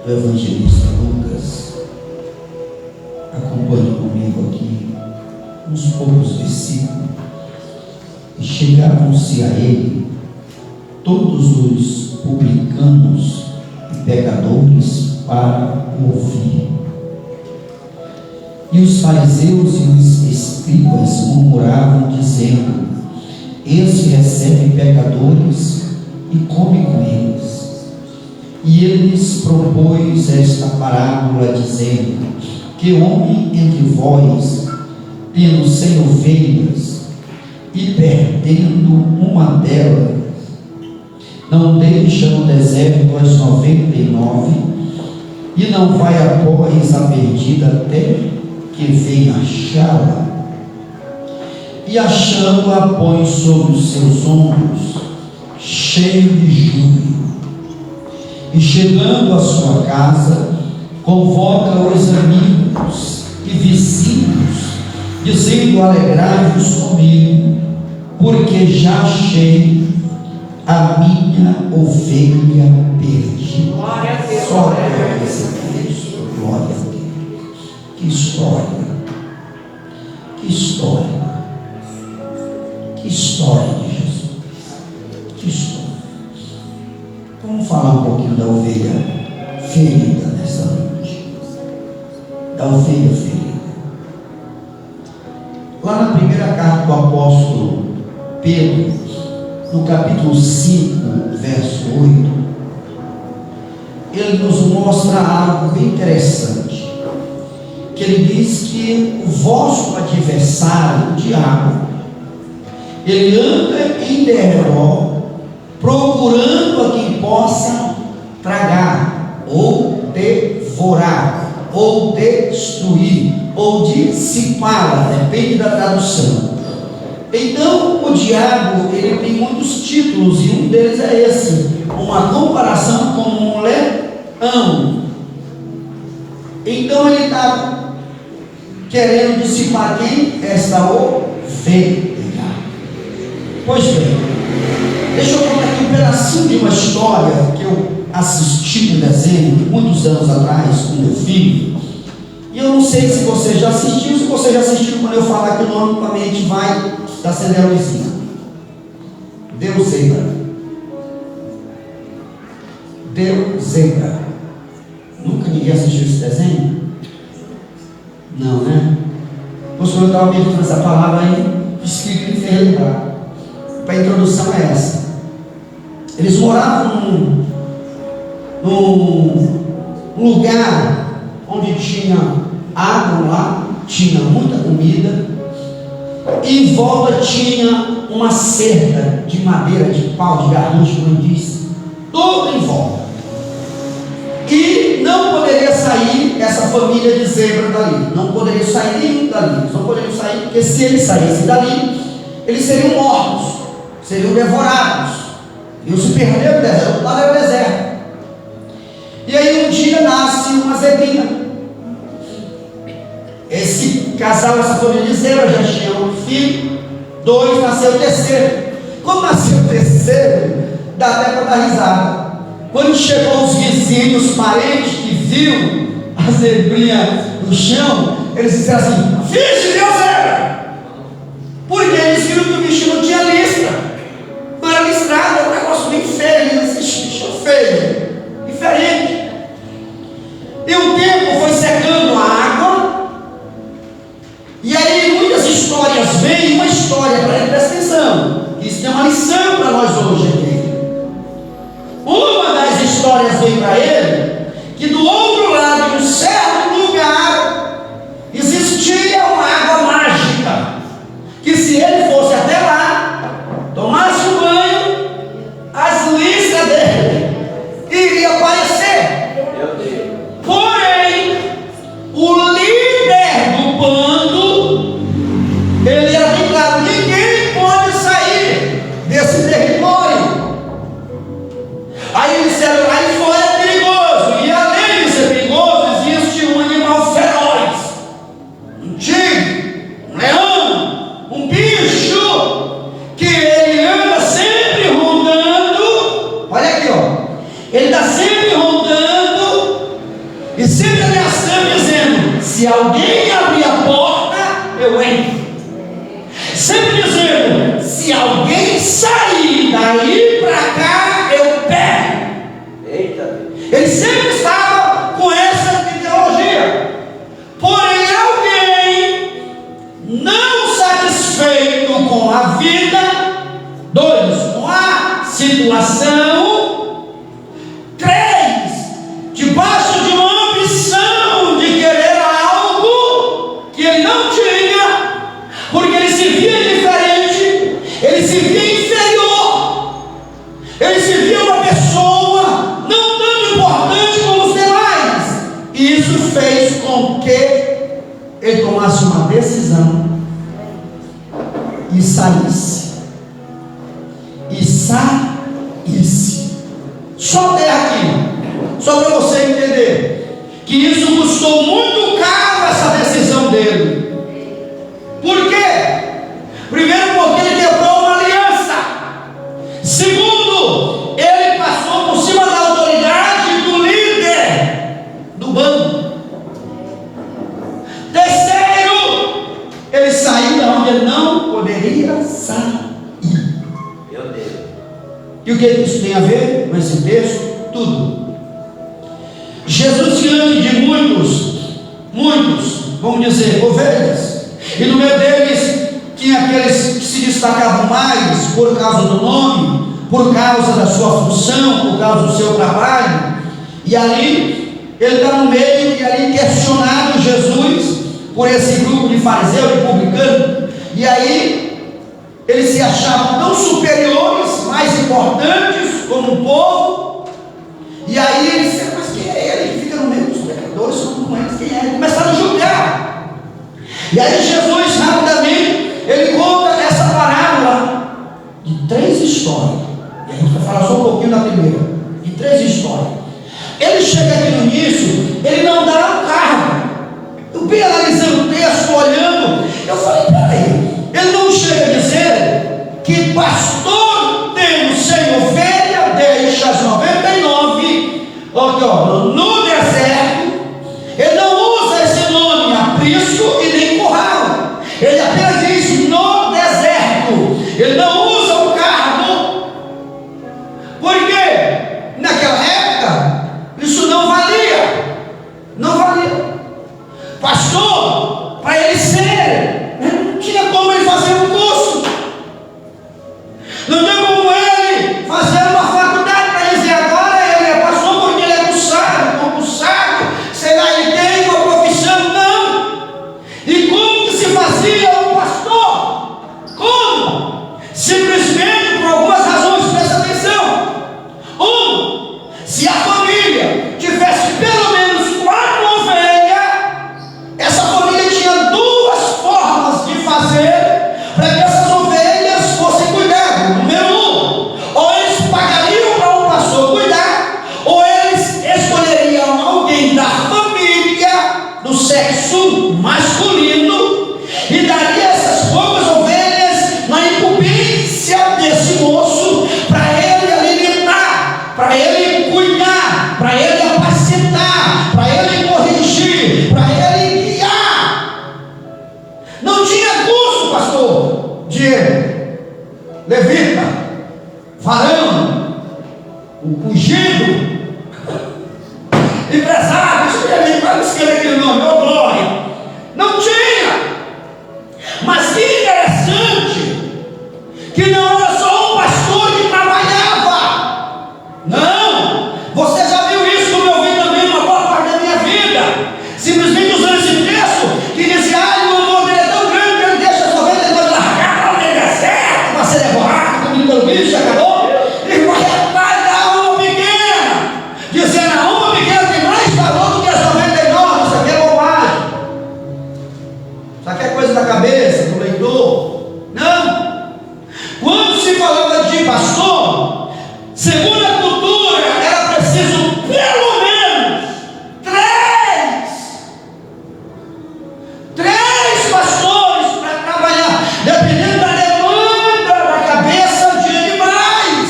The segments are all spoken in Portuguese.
do evangelista Lucas. Acompanhe comigo aqui uns poucos versículos. E chegaram-se a ele todos os publicanos e pecadores para o ouvir. E os fariseus e os escribas murmuravam, dizendo: este recebe pecadores e come com eles. E ele lhes propôs esta parábola, dizendo: que homem entre vós, tendo 100 ovelhas, e perdendo uma delas, não deixa no deserto as 99, e não vai após a perdida até que venha achá-la, e achando-a põe sobre os seus ombros, cheio de júbilo, e chegando à sua casa, convoca os amigos e vizinhos, dizendo: alegrai-vos comigo, porque já achei a minha ovelha perdida. Glória a Deus. Só para esse texto, glória a Deus. Que história, que história, que história de Jesus, que história. Vamos falar um pouquinho da ovelha ferida nessa noite, da ovelha ferida. Lá na primeira carta do apóstolo Pedro, no capítulo 5, verso 8, ele nos mostra algo bem interessante, que ele diz que o vosso adversário, o diabo, ele anda em derredor, procurando a quem possa tragar, ou devorar, ou destruir, ou dissipar, depende da tradução. Então o diabo, ele tem muitos títulos, e um deles é esse, uma comparação com um leão. Então ele está querendo dissipar quem? Esta ovelha. Pois bem, deixa eu contar aqui um pedacinho de uma história que eu assisti no desenho muitos anos atrás com meu filho. E eu não sei se você já assistiu. Se você já assistiu, quando eu falar que o nome, tua mente vai acender a luzinha. Deu zebra. Deu zebra. Nunca ninguém assistiu esse desenho? Não, né? O senhor estava meditando essa palavra aí, o Espírito me fez lembrar. A introdução é essa. Eles moravam num lugar onde tinha água lá, tinha muita comida, e em volta tinha uma cerca de madeira, de pau, de garrancho, como eu disse, toda em volta. E não poderia sair essa família de zebra dali, não poderia sair nenhum dali, eles não poderiam sair, porque se eles saíssem dali, eles seriam mortos, seriam devorados, iam se perder no deserto. Lá era o deserto. E aí um dia nasce uma zebrinha. Esse casal, essa família de zebra já tinha um filho, 2, nasceu o terceiro. Quando nasceu o terceiro, dá até para dar risada. Quando chegou os vizinhos, os parentes que viram a zebrinha no chão, eles disseram assim: vixe, deu zebra! Porque eles viram que o bicho não tinha lista, não era listrado, era um negócio bem feio, esse bicho feio, diferente. E o tempo foi secando a água, e aí muitas histórias vêm, uma história, presta atenção, isso é uma lição para nós hoje aqui. Uma das histórias vem para ele, que do outro lado, em um certo lugar, existia uma água mágica, que se ele fosse até lá, tomasse um banho, as listras dele iriam aparecer. Porém, o líder do bando, ele era bem claro: ninguém pode sair desse território. Aí eles disseram: aí fora é perigoso, e além de ser perigoso, existe um animal feroz, um tigre, um leão, um bicho, que ele anda sempre rondando. Olha aqui, ó, ele está sempre rondando E sempre ameaçando, dizendo: se alguém abrir a porta, eu entro. Sempre dizendo: se alguém sair daí para cá, eu pego. Eita. Ele sempre estava com essa ideologia. Porém, alguém não satisfeito com a vida, com a situação, debaixo de uma ambição de querer algo que ele não tinha, porque ele se via diferente, ele se via inferior, ele se via uma pessoa não tão importante como os demais, e isso fez com que ele tomasse uma decisão e saísse. Só até aqui, só para você entender que isso custou muito caro, essa decisão dele. Por quê? Primeiro, porque ele quebrou uma aliança. Segundo, ele passou por cima da autoridade do líder do bando. Terceiro, ele saiu de onde ele não poderia sair. Meu Deus. E o que isso tem a ver com esse texto? Tudo. Jesus diante de muitos, vamos dizer, ovelhas, e no meio deles tinha aqueles que se destacavam mais por causa do nome, por causa da sua função, por causa do seu trabalho, e ali ele está no meio, e ali questionado Jesus por esse grupo de fariseus e publicanos, e aí eles se achavam tão superiores, mais importantes como um povo, e aí eles disseram: mas quem é ele que fica no meio dos pecadores? Como eles, quem é ele? Começaram a julgar. E aí Jesus rapidamente ele conta essa parábola de 3 histórias, e a gente vai falar só um pouquinho da primeira, de 3 histórias. Ele chega aqui no início, ele não dá um cargo. Eu bem analisando o texto, olhando, eu falei: peraí, ele não chega a dizer que pastor tendo 100 ovelhas, deixa as 99 no deserto. Ele não usa esse nome aprisco e nem curral. Ele apenas diz no deserto. Ele não usa o cargo, porque naquela época isso não valia. Não valia. Pastor, para ele ser, não tinha como ele fazer um curso, não tinha como ele fazer uma faculdade para dizer agora ele é pastor, porque ele é concursado, sei lá, ele tem uma profissão. Não. E como que se fazia um pastor? Como? Simplesmente por algumas razões, presta atenção. Se a família tivesse pelo menos 4 ovelhas, essa família tinha 2 formas de fazer para que essas ovelhas fossem cuidadas. Número 1, ou eles pagariam para um pastor cuidar, ou eles escolheriam alguém da família do sexo masculino e daria essas poucas ovelhas na incumbência desse moço para ele alimentar, para ele cuidar, para ele apacentar, para ele corrigir, para ele guiar. Não tinha curso, pastor, de levita, varão, ungido, empresário, escrever aquele nome, ô glória. Não tinha. Mas que interessante que não era só um pastor que trabalhava. Não. Você já viu isso, como eu vi também uma boa parte da minha vida, simplesmente usando esse texto que dizia: o amor dele é tão grande que ele deixa as ovelhas depois largar para o deserto para ser devorado, como pelo bicho, acabou, e vai atrás da alma pequena, dizendo: a alma pequena tem mais valor do que as 99. Isso aqui é bobagem. Isso aqui é coisa da cabeça, do leitor. Não. Quando se falava de pastor, segundo a cultura, era preciso pelo menos 3 pastores para trabalhar, dependendo da demanda da cabeça de animais.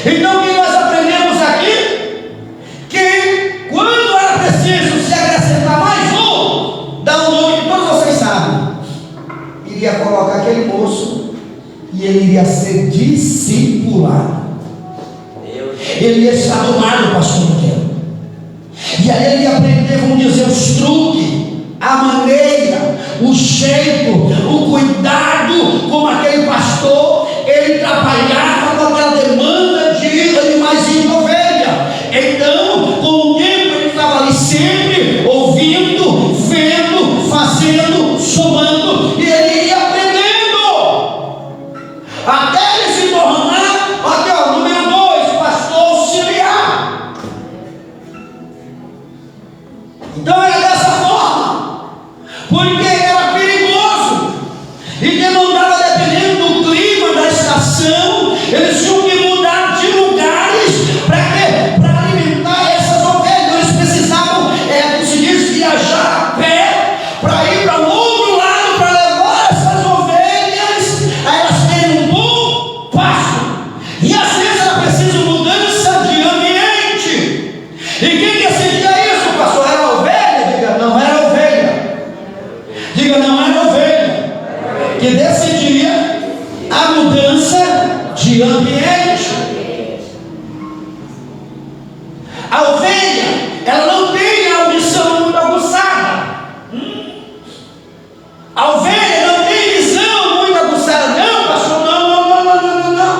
Então o que nós aprendemos aqui? Que quando era ia ser discipulado. Ele ia estar do lado do pastor Miguel. E aí ele ia aprender, vamos dizer, os truques, a maneira, o jeito, o cuidado como aquele pastor, ele trabalhava com aquela demanda de animais de ovelha. Então, com o tempo, ele estava ali sempre ouvindo, vendo, fazendo, somando, e ele ia aprendendo, até ele se tornar, aqui ó, número 2, pastor auxiliar. Então era dessa forma, porque era perigoso e demandava, dependendo do clima, da estação, eles tinham que mudar de lugares para alimentar essas ovelhas. Eles precisavam, como se diz, viajar a pé para ir para o outro lado, para levar essas ovelhas a elas terem um bom pasto. E às vezes era preciso mudança de ambiente. E quem decidia isso, pastor? Era a ovelha? Diga, não era a ovelha. Diga, não era a ovelha. Que decidia a mudança de ambiente. A ovelha, ela não tem a audição muito aguçada. A ovelha não tem visão muito aguçada. Não, pastor, não.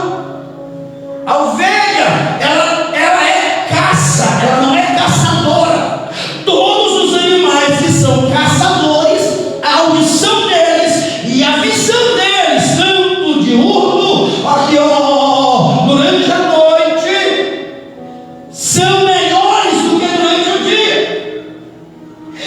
A ovelha, ela é caça, ela não é caçadora. Todos os animais que são caçadores, a audição deles e a visão deles, tanto diurno, aqui ó, durante a noite, são melhores do que durante o dia.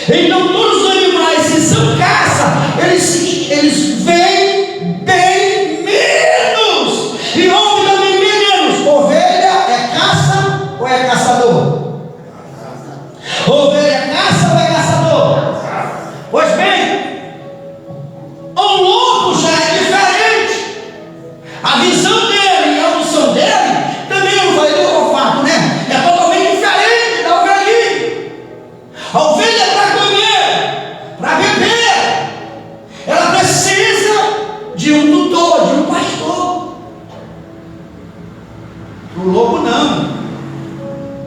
Então todos os animais que são caça, eles veem bem menos, e ouve também bem menos. Ovelha é caça ou é caçador? Ovelha é caça ou é caçador? Pois bem, o lobo já é diferente. A visão dele e a audição dele, também eu falei do olfato, né? É totalmente diferente da ovelhinha. A ovelha é para comer, para beber. Ela precisa de um tutor, de um pastor. O lobo não.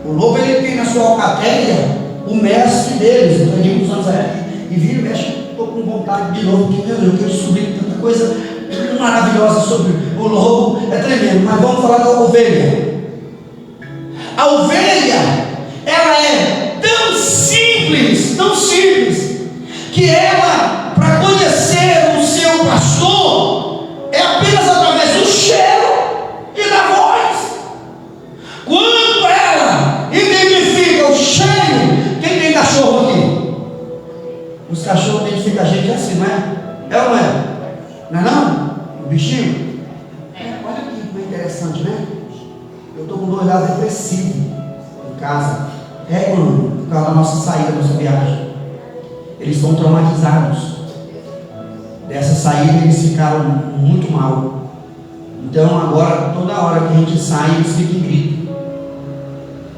O lobo, ele tem na sua alcateia o mestre deles, o Danilo Sanzé. E vira e mexe, estou com vontade de novo, porque meu Deus, eu quero descobrir tanta coisa maravilhosa sobre o lobo, é tremendo. Mas vamos falar da ovelha. A ovelha, ela é tão simples, que ela, para conhecer o seu pastor, é apenas através do cheiro e da voz. Quando ela identifica o cheiro, quem tem cachorro aqui? Os cachorros identificam a gente assim, não é? É ou não é? Não é não? O bichinho? Olha aqui como é interessante, né? Eu estou com 2 lados depressivos em casa. Por causa da nossa saída, da nossa viagem. Eles estão traumatizados. Dessa saída eles ficaram muito mal. Então agora, toda hora que a gente sai, eles ficam em grito.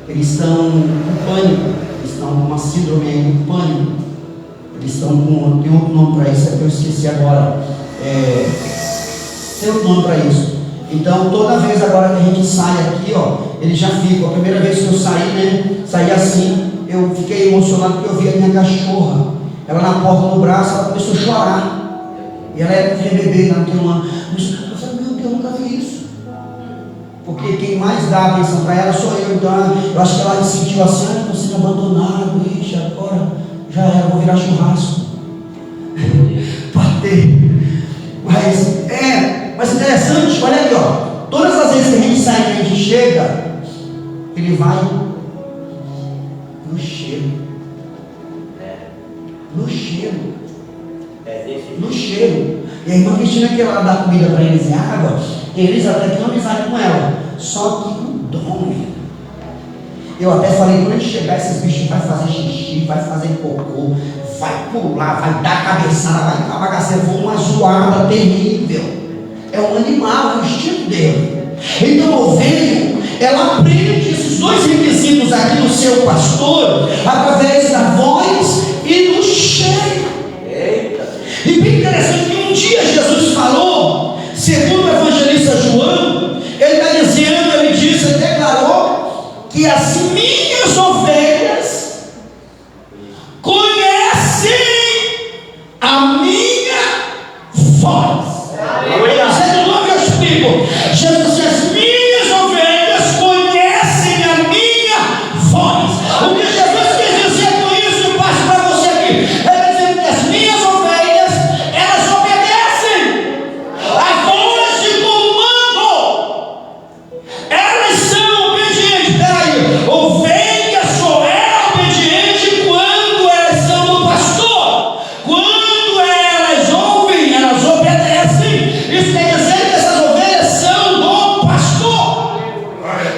Eles estão com pânico. Eles estão com uma síndrome aí, com pânico. Eles estão com, tem outro nome para isso, é que eu esqueci agora. Tem outro nome para isso. Então toda vez agora que a gente sai aqui, ó, eles já ficam. A primeira vez que eu saí, né, saí assim, eu fiquei emocionado porque eu vi a minha cachorra. Ela na porta do braço, ela começou a chorar. E ela é bebê, não tem um ano. Eu falei, meu Deus, eu nunca vi isso. Porque quem mais dá atenção para ela sou eu. Então eu acho que ela se sentiu assim, estou sendo abandonado, ixi, agora já era, vou virar churrasco. Bater. Mas interessante, olha aqui, ó. Todas as vezes que a gente sai, que a gente chega, ele vai no cheiro. No cheiro. No cheiro. E a irmã Cristina, que ela dá comida para eles e água, eles até têm amizade com ela. Só que o dom. Eu até falei, quando a gente chegar, esses bichos vai fazer xixi, vai fazer cocô, vai pular, vai dar cabeçada, vai dar bagaceira, foi uma zoada terrível. É um animal, é o instinto dele. Então a ovelha, ela aprende esses 2 requisitos aqui no seu pastor, através da voz e do cheiro. E bem interessante que um dia Jesus falou, segundo o evangelista que as minhas ovelhas conhecem a minha voz. Você não me explico. Jesus disse: as minhas ovelhas conhecem a minha voz. O que Jesus quis dizer com isso, eu passo para você aqui. Ele dizendo que as minhas ovelhas, elas obedecem a voz de comando. Elas são obedientes. Peraí, ovelha só é obediente quando elas são do pastor. Quando elas ouvem, elas obedecem. Isso quer dizer que essas ovelhas são do pastor.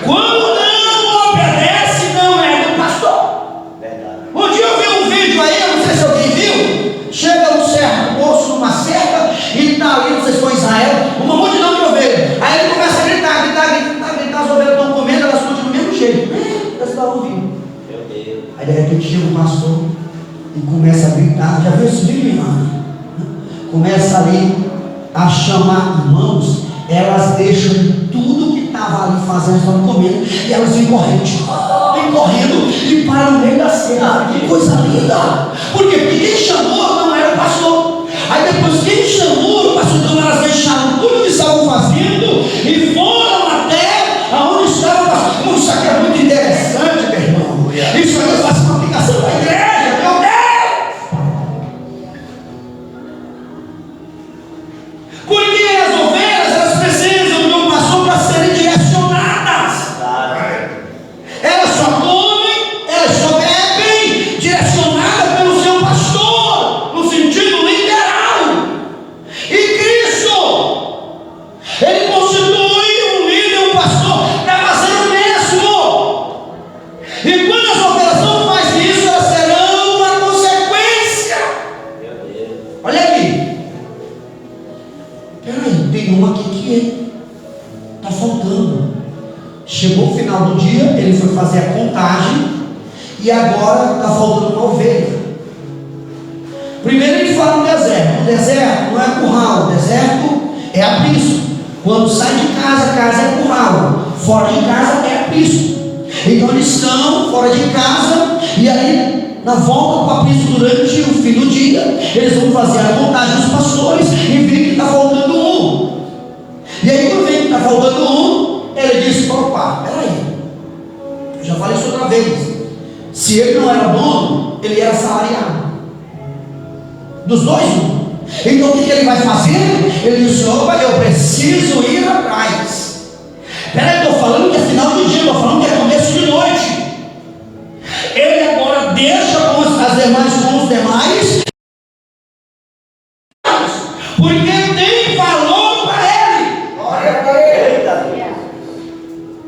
Quando não obedece, não é do pastor. Um dia eu vi um vídeo aí, eu não sei se alguém viu. Chega um certo moço numa cerca e está ali, não sei se foi em Israel, uma multidão de ovelhas. Aí ele começa a gritar, as ovelhas estão comendo, elas continuam do mesmo jeito. Elas estão ouvindo. Aí de repente chega o pastor e começa a gritar. Já viu esse vídeo, irmão? Começa ali a chamar irmãos. Elas deixam tudo que estava ali fazendo, estão comendo, e elas vêm correndo e param no meio da cena. Que coisa linda! Por quê? Porque quem chamou não era o pastor. Aí depois quem chamou o pastor, então elas deixaram tudo que estavam fazendo e foram até aonde estava o pastor. Isso aqui é muito interessante, meu irmão. Isso aqui faz uma aplicação para a igreja, meu Deus! Porque as ovelhas, elas precisam de um pastor para serem direcionadas. Elas só comem, elas só bebem, direcionadas pelo seu pastor, no sentido literal. E Cristo, Ele constitui um líder, um pastor, para fazer o mesmo. E quando as ovelhas não fazem isso, elas terão uma consequência. Olha aqui. Peraí, tem uma aqui que está faltando. Chegou o final do dia, ele foi fazer a contagem e agora está faltando uma ovelha. Primeiro ele fala no deserto. O deserto não é curral, o deserto é aprisco. Quando sai de casa, casa é curral. Fora de casa é aprisco. Então eles estão fora de casa e aí na volta para o aprisco durante o fim do dia, eles vão fazer a contagem dos pastores e ver que está faltando um. E aí quando vê que está faltando um, ele diz: opa, peraí, eu já falei isso outra vez. Se ele não era dono, ele era salariado. Dos dois, um. Então o que ele vai fazer? Ele diz: opa, eu preciso ir atrás. Peraí, estou falando que é final de dia, estou falando que é começo de noite. Ele agora deixa com os demais, porque tem valor para ele.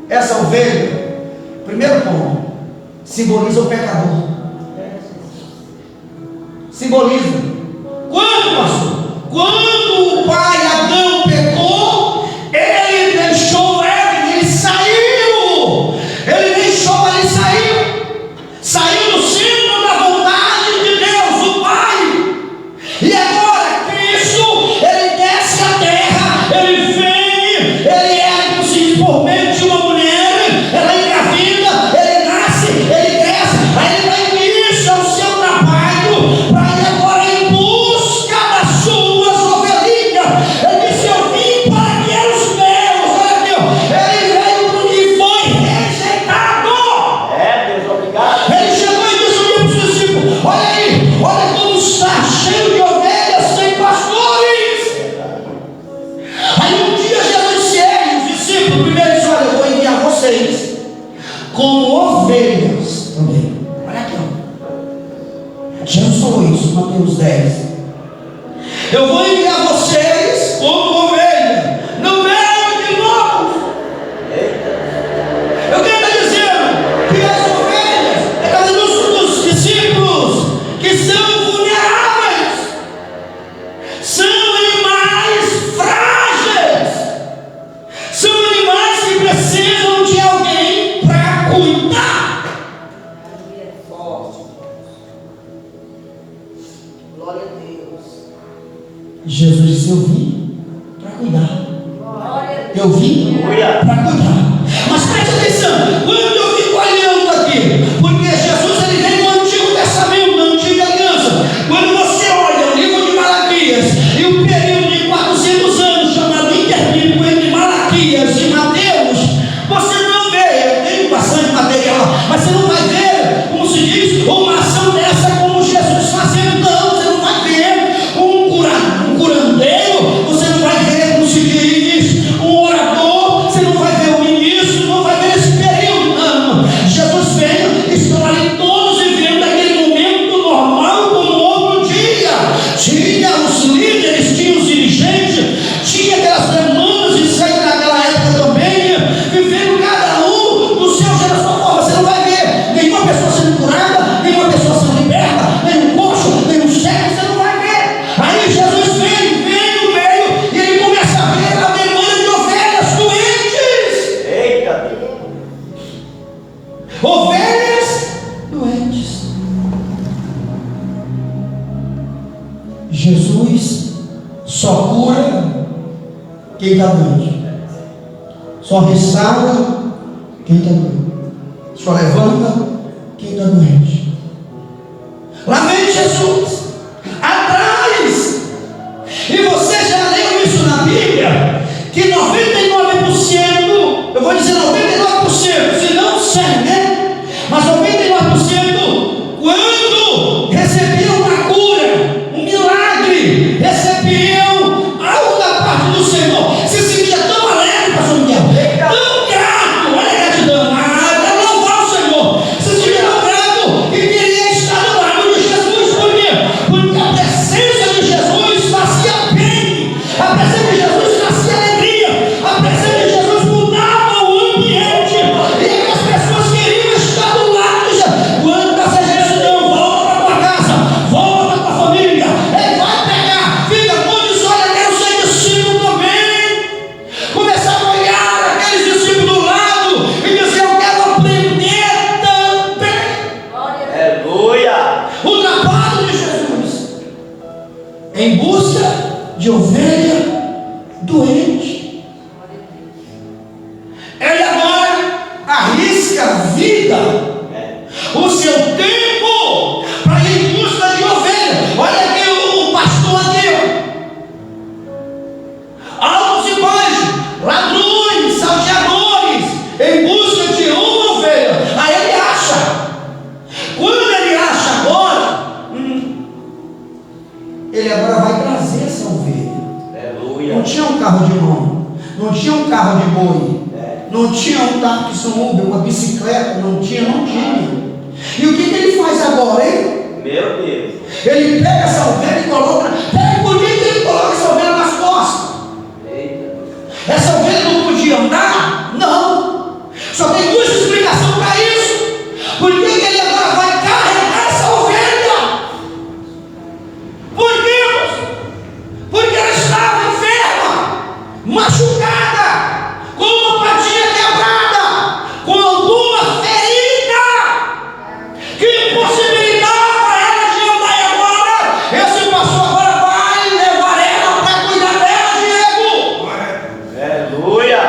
Essa ovelha, primeiro ponto, simboliza o pecador. Simboliza. Quando, pastor? Quando o pai Adão pecou, ele deixou Eva, ele saiu. Ele deixou, ele saiu. Saiu do centro da vontade de Deus, o Pai. E agora Cristo, ele desce a terra, ele vem, ele é por meio de uma mulher, ela engravida, ele nasce, ele cresce, aí ele vai iniciar o seu trabalho para ir agora em busca das suas ovelhinhas. Ele disse: eu vim para que eram os meus. Olha aqui, ele veio porque foi rejeitado. Deus, obrigado. Ele chegou e disse para os discípulos: olha aí, olha como está cheio de ovelhas sem pastores. Aí um dia Jesus disse: os discípulos, primeiro disse: olha, eu vou enviar vocês como ovelhas também. Olha aqui, ó. Jesus falou isso, Mateus 10. Eu vou enviar vocês como ovelha no meio de lobos. Eu quero estar dizendo que as ovelhas, é causa dos discípulos que são vulneráveis, são animais frágeis, são animais que precisam de alguém para cuidar. Glória a Deus. Jesus disse: eu vim para cuidar. Eu vim para cuidar. Mas preste atenção, quando eu fico olhando Jesus só cura quem está doente, só restaura quem está doente, só levanta quem está doente. Lá vem Jesus atrás, e você já leu isso na Bíblia, que 99%, eu vou dizer 99%, se não 100, né? Mas 99%, quando recebiam uma cura, um milagre, recebiam algo da parte do Senhor, se sentia tão alegre, pastor Miguel, tão grato, olha a gratidão, louvar o Senhor, se sentia tão grato e queria estar do lado de Jesus. Por quê? Porque a presença de Jesus fazia bem, a presença de Jesus trazia alegria, a presença de Jesus mudava o ambiente, e as pessoas queriam estar do lado de Jesus. Quanta gratidão, volta para tua casa, volta para tua família, ele vai pegar, fica bom disso, olha, quero ser discípulo também. Começava a olhar aqueles discípulos do lado e dizer, eu quero aprender também. Aleluia! O trabalho de Jesus em busca de ovelha doente. Ele agora arrisca a vida, o seu tempo, para ir em busca de ovelha. Olha aqui o pastor aqui, ó. Altos e baixos, ladrões, salteadores, em busca de uma ovelha. Aí ele acha. Quando ele acha agora, ele agora vai trazer essa ovelha. Aleluia! Não tinha um carro de mão, não tinha um carro de boi, não tinha um táxi, um Uber, uma bicicleta, não tinha. E o que ele faz agora, hein? Meu Deus! Ele pega essa ovelha e coloca. Por que ele coloca essa ovelha nas costas? Eita! Essa ovelha não podia andar? Não. Só tem duas explicações para isso. Por que ele agora vai carregar essa ovelha? Por quê, pastor? Porque ela estava enferma, machucada, com uma patinha quebrada, com alguma ferida que impossibilitava ela de andar. E agora, esse pastor agora vai levar ela para cuidar dela, Diego. Aleluia!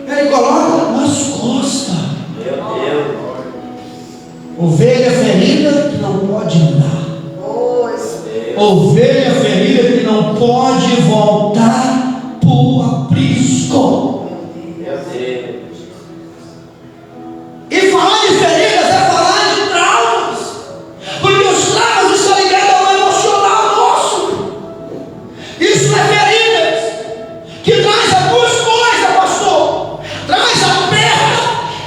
Ele coloca nas costas. Meu Deus! Ovelha ferida que não pode andar. Ovelha ferida que não pode voltar para o aprisco. Meu Deus! E falar de feridas é falar de traumas, porque os traumas estão ligados ao emocional nosso. Isso é feridas que traz as duas coisas, pastor. Traz a perda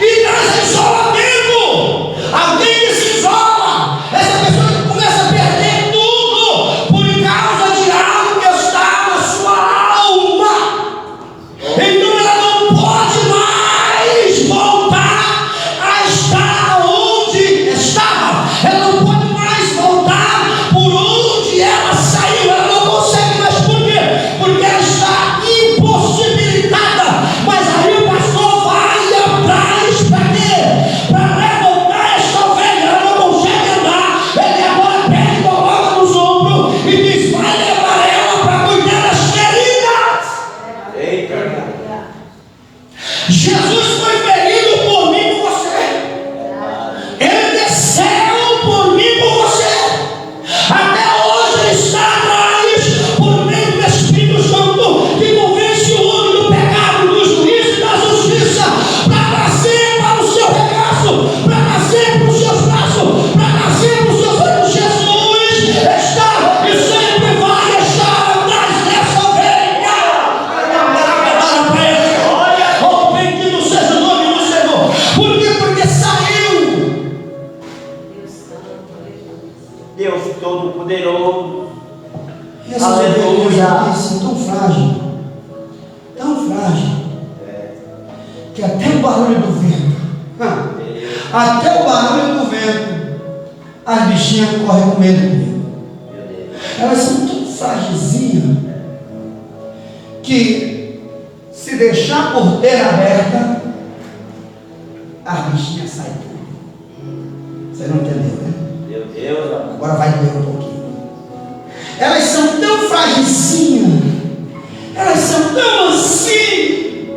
e traz isolamento. Alguém que se isola, essa pessoa que começa a perder tudo por causa de algo que está na sua alma. Então ela não pode mais voltar a estar onde estava. Ela não pode mais voltar por onde ela saiu. Ela não consegue mais. Por quê? Porque ela está impossibilitada. Mas aí o pastor vai atrás para quê? Para levantar esta ovelha. Ela não consegue andar. Ele agora pega e coloca nos ombros e diz, vai levar ela para cuidar das feridas. Eita! Jesus foi ferido por mim e por você. Ele desceu por mim e por você. Até hoje ele está atrás, por meio do Espírito Santo, que convence o homem do pecado, do juízo e da justiça, para trazer para o seu regaço, para trazer para os seus braços, para trazer para os seus olhos. Jesus está e sempre vai estar atrás dessa ovelha. Oh, bendito seja o nome do Senhor. Por quê? Porque saiu. Deus Todo-Poderoso! E essas ovelhas aqui são tão frágil, que até o barulho do vento, até o barulho do vento, as bichinhas correm com medo dele. Elas são tão frágilzinhas que, se deixar a porteira aberta, as bichinhas saem tudo. Você não entendeu, né? Meu Deus! Agora vai doer um pouquinho. Elas lajezinha, elas são tão assim,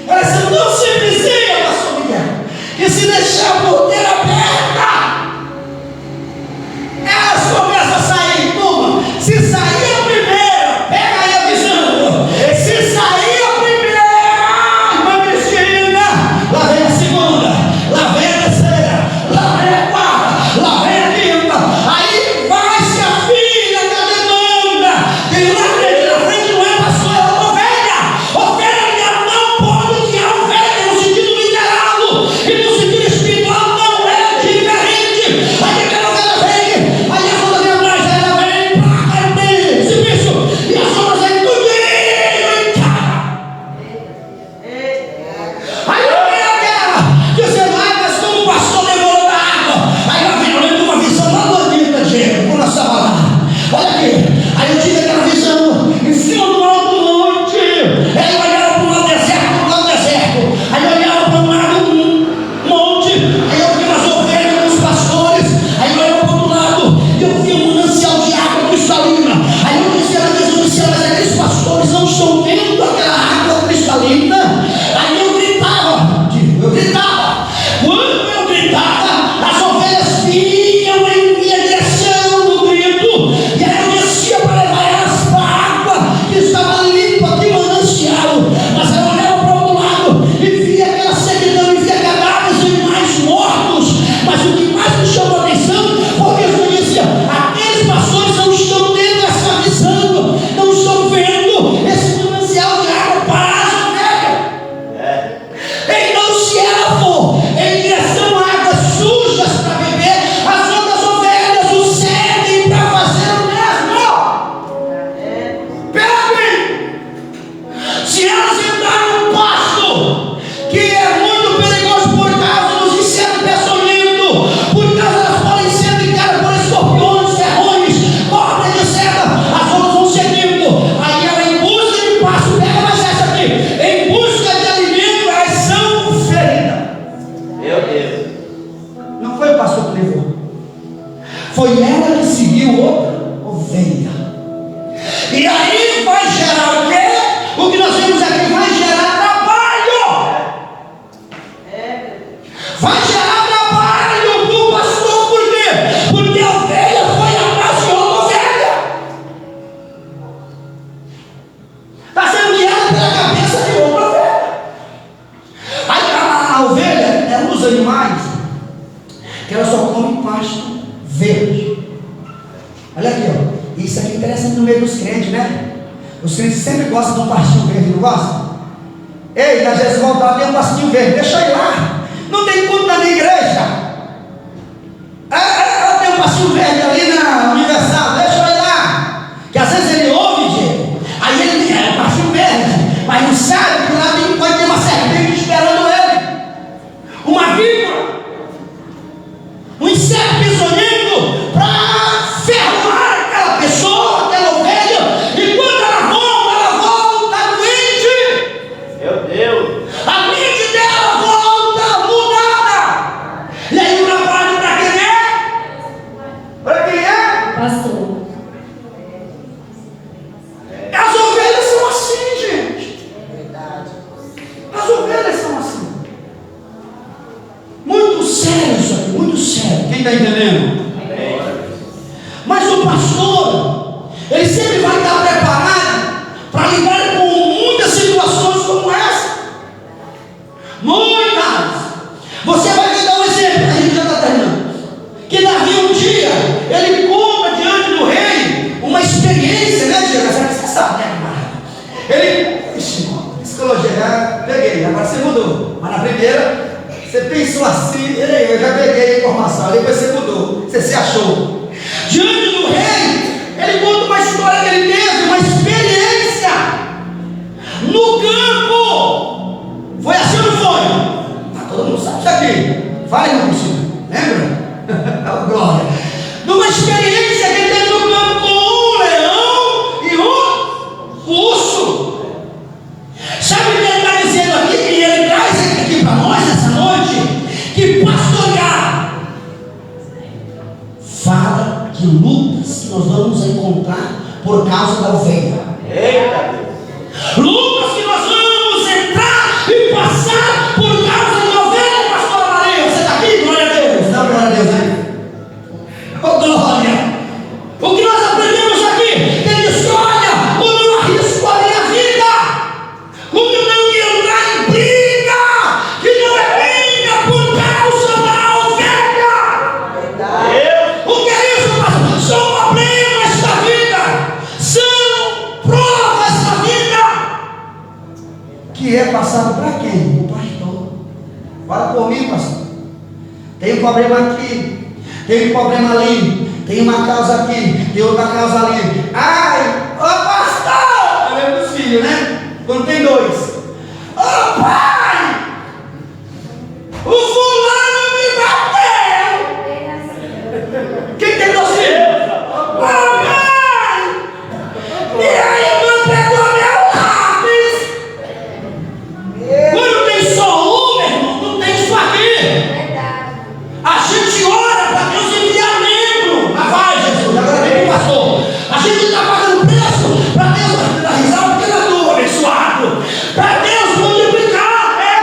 elas são tão simplesinhas, pastor Miguel, que se deixar a porteira aberta, elas começam a sair. Turma, se sair a primeira, pega aí a visão. Se sair a primeira, irmã Cristina, lá vem a segunda, lá vem a terceira, lá vem a quarta, lá vem a quinta. Aí vai-se a filha da demanda. E lá na frente não é pastor, é uma ovelha. Ovelha não pode criar ovelha no sentido literal e no sentido espiritual não é diferente. Aí aquela ovelha vem, aí a outra vem atrás, ela vem, placa, tem serviço, e as outras vêm tudinho em casa. Aí não vem aquela que você vai, mas como o pastor demorou da água. Aí lá vem, eu lembro de uma visão lá no Anitta, Diego, quando nós estávamos lá. Olha aqui, aí eu tive aquela visão em cima do alto monte. Aí eu olhava para o lado deserto, aí eu olhava para o lado monte, aí eu vi umas ovelhas, uns pastores, aí eu olhava para o outro lado e eu vi um manancial de água cristalina. Aí eu disse, ela disse, mas aqueles pastores não estão vendo aquela água cristalina. Aí eu gritava. Quando eu gritava, as ovelhas vinham em minha direção no grito, e aí eu descia para levar elas para a água que estava limpa, que manancial. Mas eu olhava para o outro lado e via aquela sequidão, e via cadáveres e animais mortos. Mas o que mais me chamou a atenção foi que eu disse, aqueles pastores não estão tendo essa visão, não estão vendo esse manancial de água para as ovelhas. Então, se ela for em direção a águas sujas para beber, as outras ovelhas o seguem para fazer o mesmo. Peguem! Se elas entrarem no pasto, que é muito perigoso por causa dos insetos peçonhentos, por causa elas podem ser picadas por escorpiões, ferrões, cobras de seda, as outras vão seguindo. Aí ela, em busca de pasto, pega mais essa aqui, em busca de alimento, elas são feridas. Meu Deus. Não foi o pastor que levou, foi ela que seguiu outra ovelha. E aí vai gerar o quê? O que nós vimos aqui vai gerar trabalho. Vai gerar trabalho para o pastor. Por quê? Porque a ovelha foi atrás de outra ovelha. Está sendo guiada pela cabeça de outra ovelha. Aí a ovelha é um dos animais que ela só come pasto verde. Olha aqui, ó. Isso aqui é interessante no meio dos crentes, né? Os crentes sempre gostam de um pastinho verde, não gostam? Ei, às vezes voltar tem um pastinho verde, deixa eu ir lá. Não tem culto na minha igreja. Eu tenho um pastinho verde ali na Universal, deixa eu ir lá. Que às vezes ele ouve, Diego, aí ele é um pastinho verde, mas não sabe que lá pode ter uma serpente esperando ele. Uma víbora. Um inseto peçonhento para ferrar aquela pessoa, aquela ovelha, e quando ela volta doente. Meu Deus. A mente dela volta mudada. E aí o trabalho para quem é? Para quem é? Pastor. As ovelhas são assim, gente. As ovelhas são assim. Muito sério isso aqui, muito sério. Quem está entendendo? Mas o pastor, ele sempre vai estar preparado para lidar com muitas situações como essa. Muitas. Você vai me dar um exemplo, a gente já está terminando. Que Davi um dia, ele conta diante do rei uma experiência, né, Diego? Você sabe, né, camarada? Ele, psicologia, peguei, agora você mudou. Mas na primeira, você pensou assim, eu já peguei a informação, depois você mudou, você se achou. Diante do rei, ele conta uma história que ele teve, uma experiência no campo. Foi assim ou não foi? Todo mundo sabe isso aqui. Fala aí, Cristina, lembra? Glória. Numa experiência que ele teve no campo com um leão e um urso. Sabe o que ele está dizendo aqui? E ele traz aqui para nós essa noite, que pastorear fala de lutas que nós vamos encontrar por causa da ovelha. Eita Deus. Lutas que nós vamos entrar e passar por causa da ovelha, pastora Maria. Você está aqui? Glória a Deus. Não, glória a Deus, né? Oh, glória. O que nós aprendemos aqui? Ele disse: olha, como eu arrisco a minha vida, como eu não ia entrar em briga, que não é briga por causa da ovelha. O que é isso, pastor? São problemas da vida, são provas da vida, que é passado para quem? O pastor. Fala por mim, pastor. Tem um problema aqui, tem um problema ali, tem uma causa aqui, tem outra causa ali. Ai, ô pastor! É mesmo dos filhos, né? Quando tem dois. Ô pai! O fulano me bateu! Quem tem dois filhos? Ô mãe! Minha irmã pegou meu lápis! Quando tem só um, meu irmão, não tem isso aqui. A gente ora para Deus enviar membro. Mas vai, Jesus, agora vem pro pastor. A gente está pagando preço para Deus dar risada, porque não é tu, abençoado. Para Deus multiplicar.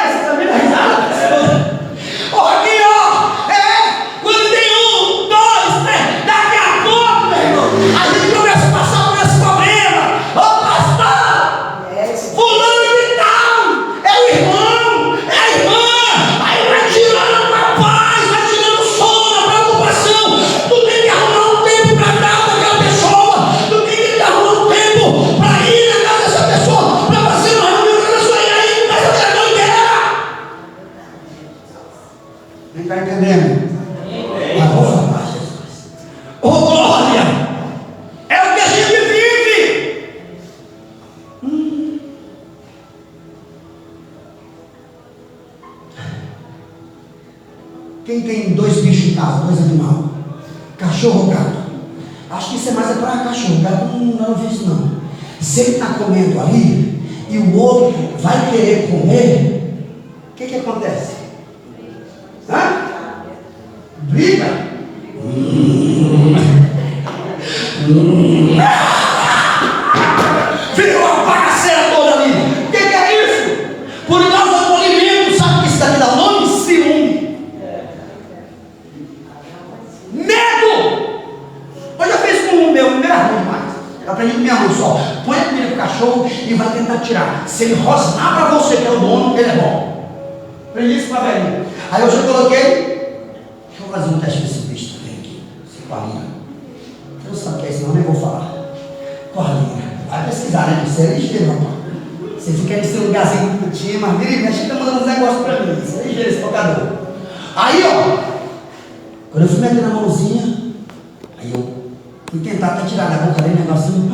Você também dá risada? Aqui, ó. Quando tem um, dois, três, daqui a pouco, meu irmão, a gente começa a passar por esse problema. Ô pastor, fulano de tal, é o irmão, é a irmã. Aí vai tirando a paz, vai tirando o sono, a preocupação. Tu tem que arrumar um tempo para dar para aquela pessoa. Tu tem que arrumar um tempo para ir na casa dessa pessoa, para fazer uma reunião com a pessoa. E aí começa a ter doideira. Quem está entendendo? Mas vou falar, Jesus. Ô glória! É o que a gente vive. Quem tem dois bichos em casa, dois animais? Cachorro ou gato? Acho que isso é mais para cachorro. Gato não vi isso não. Se ele está comendo ali e o outro vai querer comer, o que acontece? Hã? Briga? Virou uma bagaceira toda ali. O que é isso? Por causa do alimento, sabe o que isso daqui dá o nome? Ciúme. Medo. Eu já fiz com o meu irmão demais. Eu aprendi com minha mãe só. Põe a comida pro cachorro e vai tentar tirar. Se ele rosnar para você que é o dono, ele é bom. Aprendi isso com a velhinha. Aí hoje eu coloquei. Deixa eu fazer um teste desse bicho também aqui. Esse coalinha. Você não sabe o que é isso, não, nem vou falar. Coalinha. Vai pesquisar, né? Você é ligeiro, rapaz. Você fica nesse lugarzinho bonitinho, mas vira e mexe, fica mandando uns negócios pra mim. Você é ligeiro, esse tocador. Aí, ó. Quando eu fui meter na mãozinha, aí eu fui tentar até tirar da boca dele, negocinho.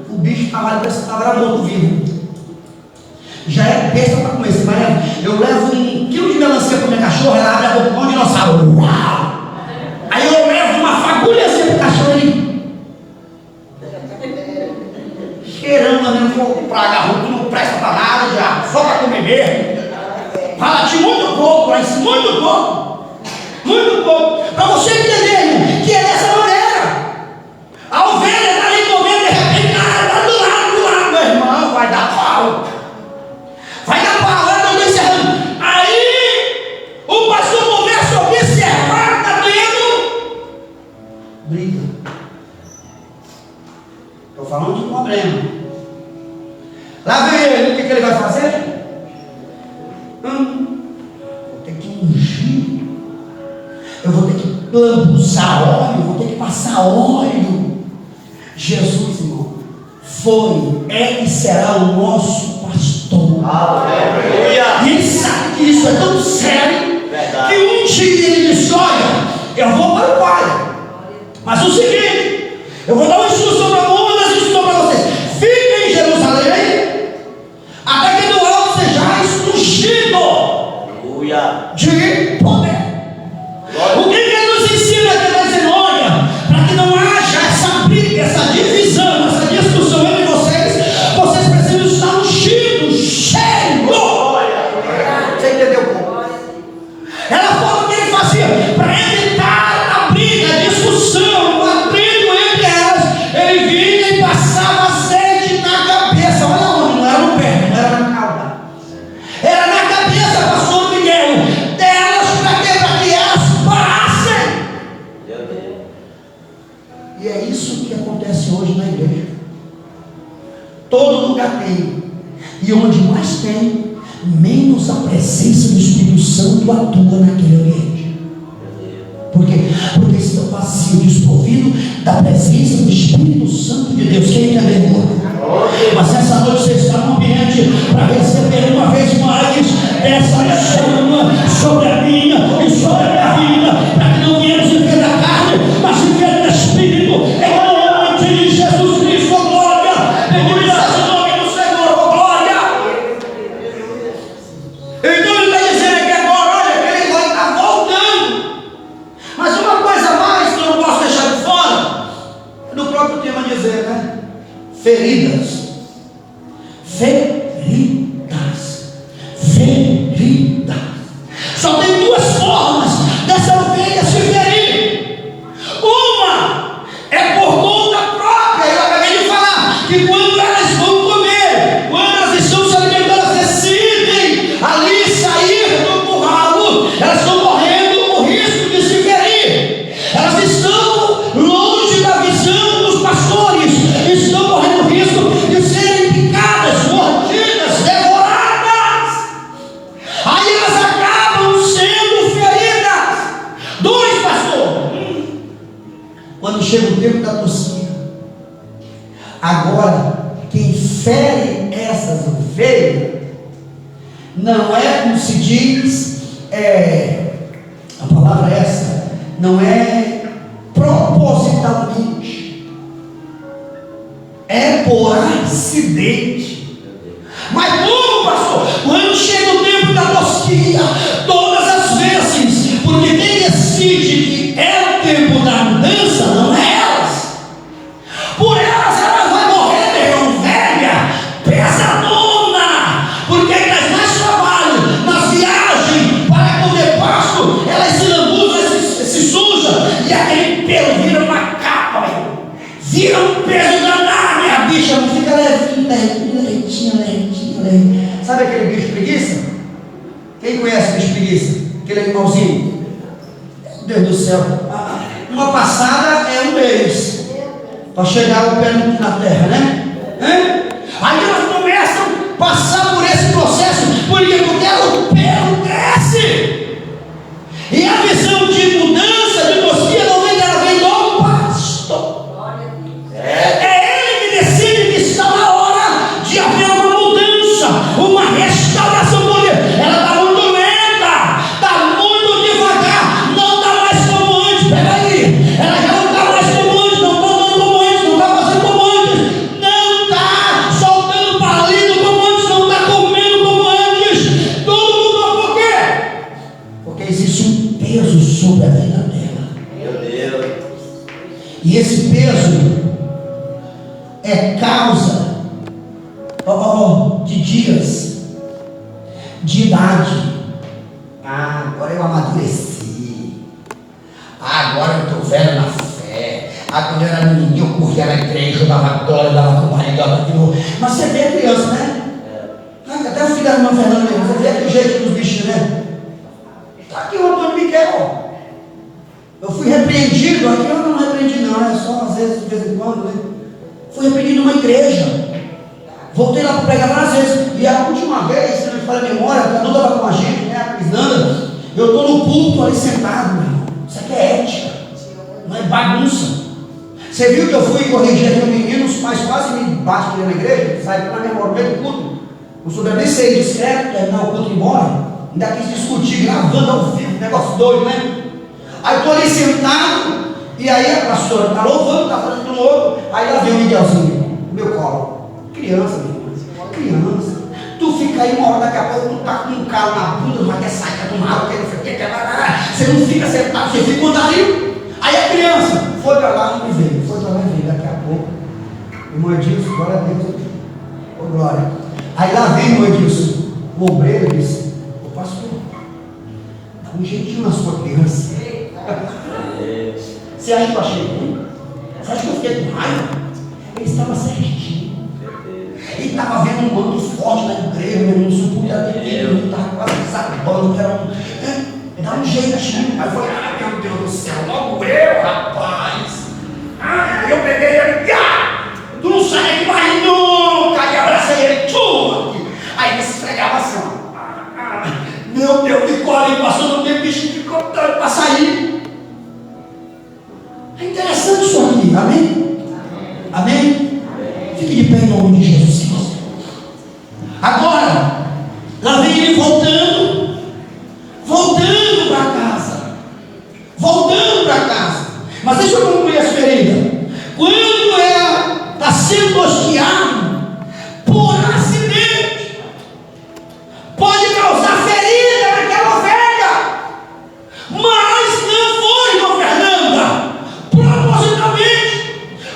O bicho estava ali, parece que estava morto vivo. Já é besta para comer. Você vai, eu levo 1 quilo de melancia para minha cachorra, ela abre a boca com um dinossauro. Uau! Aí eu levo uma fagulhazinha para o cachorro ali. Cheirando a mesmo fogo, praga, tu não presta para nada, já, só para comer mesmo. Fala de muito pouco, mas muito pouco. Muito pouco. Para você entender que é dessa maneira. A ovelha está ali comendo, de repente, está do lado, meu irmão, vai dar pau. Vai dar pau, eu estou encerrando. Aí, o pastor começa a observar, está tendo briga. Estou falando de problema. Lá vem ele, o que ele vai fazer? Vou ter que ungir. Eu vou ter que lambuzar óleo, vou ter que passar óleo. Jesus, irmão, foi, é e será o nosso pastor. Aleluia. E ele sabe que isso é tão sério. Verdade. Que um dia ele disse: olha, eu vou para o Pai, mas o seguinte, eu vou dar uma instrução para vocês. Fiquem em Jerusalém até que do alto seja ungido de poder. O que ele nos ensina aqui? Está dizendo: olha, para que não haja essa briga, essa divisão, essa discussão entre vocês, vocês precisam estar ungidos, cheios. Você entendeu? Era a forma que ele fazia para evitar a briga, a discussão, o atrito entre elas. E é isso que acontece hoje na igreja. Todo lugar tem. E onde mais tem, menos a presença do Espírito Santo atua naquele ambiente. Por quê? Porque estão vazios, desprovidos da presença do Espírito Santo de Deus. Quem entendeu? Mas essa noite você está no ambiente para receber uma vez mais essa chama sobre a minha e sobre a minha vida, para que não venhamos viver da carne, mas viver do Espírito, em nome de Jesus Cristo, glória, bendito o nome do Senhor, glória. Então ele está dizendo aqui agora, olha, ele vai estar voltando. Mas uma coisa mais que eu não posso deixar de fora, no próprio tema dizer, né? Feridas. Só tem duas formas dessa ovelha se ferir. Uma é por conta própria. Eu acabei de falar que quando elas vão comer, quando elas estão se alimentando, elas decidem ali sair do curral, elas estão correndo o risco de se ferir. Elas estão longe da visão dos pastores, estão correndo o risco de serem picadas, mordidas, devoradas. Aí elas acabam sendo feridas. Dois, pastor. Quando chega o tempo da tosquia, agora quem fere essas ovelhas não é, como se diz, a palavra é essa, não é propositalmente, é por acidente. Mas como, pastor? Quando chega o tempo da tosquia, todas as vezes, porque quem decide que é o tempo da mudança não é elas. Por elas vai morrer, meu irmão, velha, pesadona, porque elas mais trabalham nas viagens para comer pasto, elas se lambuzam, se sujam, e aquele pelo vira uma capa, meu irmão. Vira um peso danado, minha bicha, não fica lentinha. Sabe aquele bicho preguiça? Quem conhece o bicho preguiça? Aquele animalzinho? Meu Deus do céu. Uma passada é um mês para chegar o pé na terra, né? Aí elas começam a passar por esse processo, porque o pelo cresce. E a visão de mudança, de tosquia, não vem dela, vem do pastor. É ele que decide que está na hora de haver uma restauração, porque ela está muito lenta, está muito devagar, não está mais como antes. Peraí, ela já não está mais como antes, não está dando como antes, não está fazendo como antes, não está soltando palito como antes, não está comendo como antes. Tudo mudou. Por quê? Porque existe um peso sobre a vida dela. Meu Deus. E esse peso é causa de dias, de idade. Agora eu amadureci. Agora eu estou velho na fé. Quando eu era menininho, eu corria na igreja, eu dava glória, dava companhia, mas você vê a criança, né? Até o filho da irmã Fernanda mesmo, você vê aquele jeito dos bichos, né? Está aqui o Antônio Miguel. Eu fui repreendido, aqui eu não repreendi não, é só às vezes, de vez em quando, né? Fui repreendido numa igreja. Voltei lá para pregar várias vezes. E a última vez, se não me falha a memória, a Duda estava com a gente, né? A Crisnanda. Eu estou no púlpito ali sentado, meu irmão. Isso aqui é ética, não é bagunça. Você viu que eu fui corrigir aqui o menino, os pais quase me batem aqui na igreja, saem para minha memória no meio do culto. Não souber nem ser discreto, terminar o culto e ir embora. Ainda quis discutir, gravando ao vivo, negócio doido, né? Aí estou ali sentado, e aí a pastora está louvando, está fazendo tudo outro. Aí lá vem o Miguelzinho, no meu colo. Criança, meu irmão. Criança. Tu fica aí uma hora, daqui a pouco tu tá com um calo na bunda, mas quer sair, quer tomar água, quer não sei o que, você não fica sentado, você fica ali. Aí a criança foi para lá e veio, foi para lá e veio. Daqui a pouco, irmão Edilson, glória a Deus, ô glória. Aí lá vem o irmão Edilson, o obreiro disse: ô pastor, dá um jeitinho na sua criança. Você acha que eu achei ruim? Você acha que eu fiquei com raiva? Ele estava certinho. Ele estava vendo um manto forte na igreja, meu irmão, não podia ter ele estava quase desabando, dá um jeitinho. Aí eu falei: meu Deus do céu, logo eu, rapaz. sair. É interessante isso aqui, amém? Amém? Fique de pé em nome de Jesus Cristo. Agora, lá vem ele voltando para casa. Voltando para casa. Mas deixa eu concluir essa ferida. Quando ela está sendo tosqueada por acidente, pode causar ferida naquela ovelha, mas não foi, irmã Fernanda, propositalmente,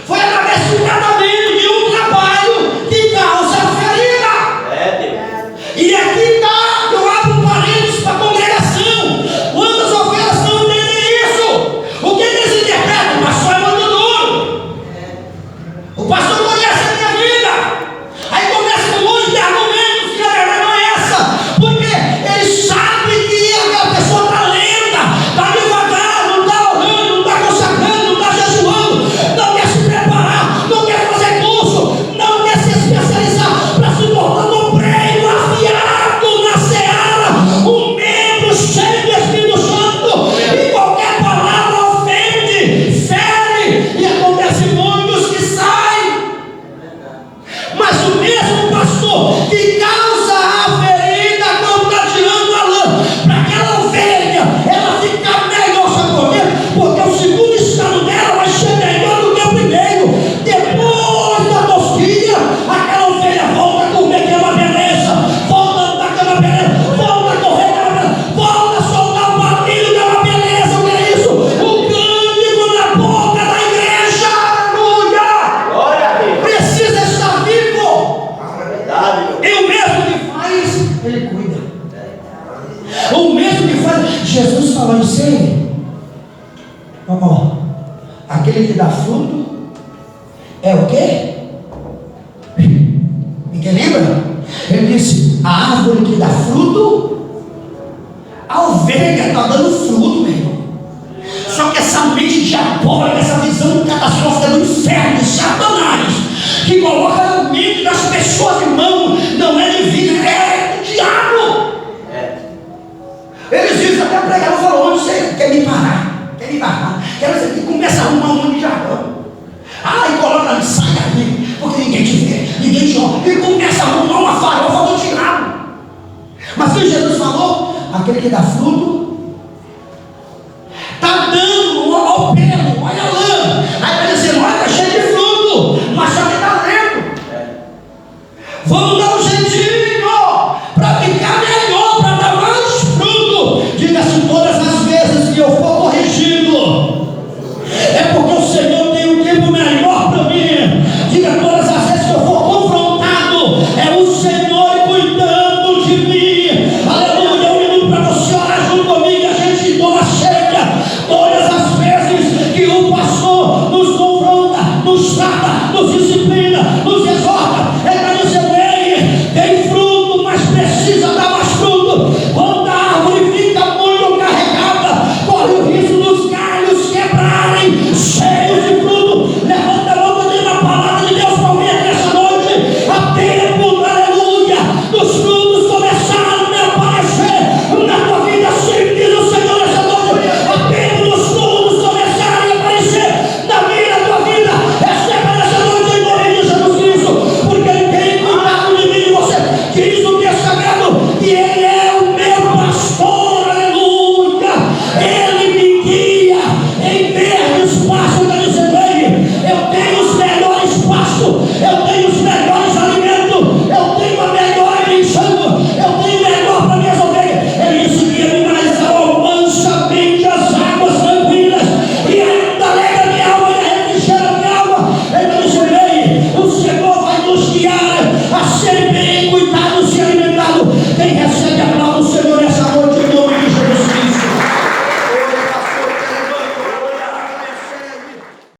foi através de um tratamento, de um trabalho que causa ferida. É, Deus. E aqui está, eu abro um parênteses para a congregação. Quantas ovelhas não entendem isso? O que eles interpretam? O pastor é muito duro. O pastor conhece a minha vida. Aí começa um monte de argumentos que a verdade não é essa. Porque ele sabe que aquela pessoa está lenta, está devagar, não está orando, não está consagrando, não está jejuando, não quer se preparar, não quer fazer curso, não quer se especializar para se tornar um obreiro afiado na seara, um membro cheio do Espírito Santo. E qualquer palavra ofende, fere, e acontece muitos que saem. Mas o mesmo pastor que causa a ferida não está tirando a lã para aquela ovelha ela ficar melhor, sabe por quê? Porque o segundo estado dela vai ser melhor do que o primeiro. Depois da tosquinha, aquela ovelha volta a comer, que é uma beleza, volta a andar, que é uma beleza, volta a correr, que é uma beleza, volta a soltar o barulho, que é uma beleza. O que é isso? O cântico na boca da igreja, aleluia! Glória a Deus. Precisa estar vivo. Verdade, Deus. E o mesmo que faz, ele cuida. O mesmo que faz, Jesus falou isso aí. Ó, aquele que dá fruto é o quê? Ninguém lembra? Ele disse: a árvore que dá fruto, a ovelha está dando fruto, meu irmão. Só que essa mente diabólica, essa visão catastrófica do inferno, de Satanás, que coloca na mente das pessoas, irmão, não é divina, é do diabo. É. Eles dizem, até o pregador falou: onde você quer me parar? Quer me barrar? Quero dizer que começa a arrumar um monte de jargão. E coloca ali, sai daí, porque ninguém te vê, ninguém te olha. E começa a arrumar uma farofa do diabo. Mas o que Jesus falou? Aquele que dá fruto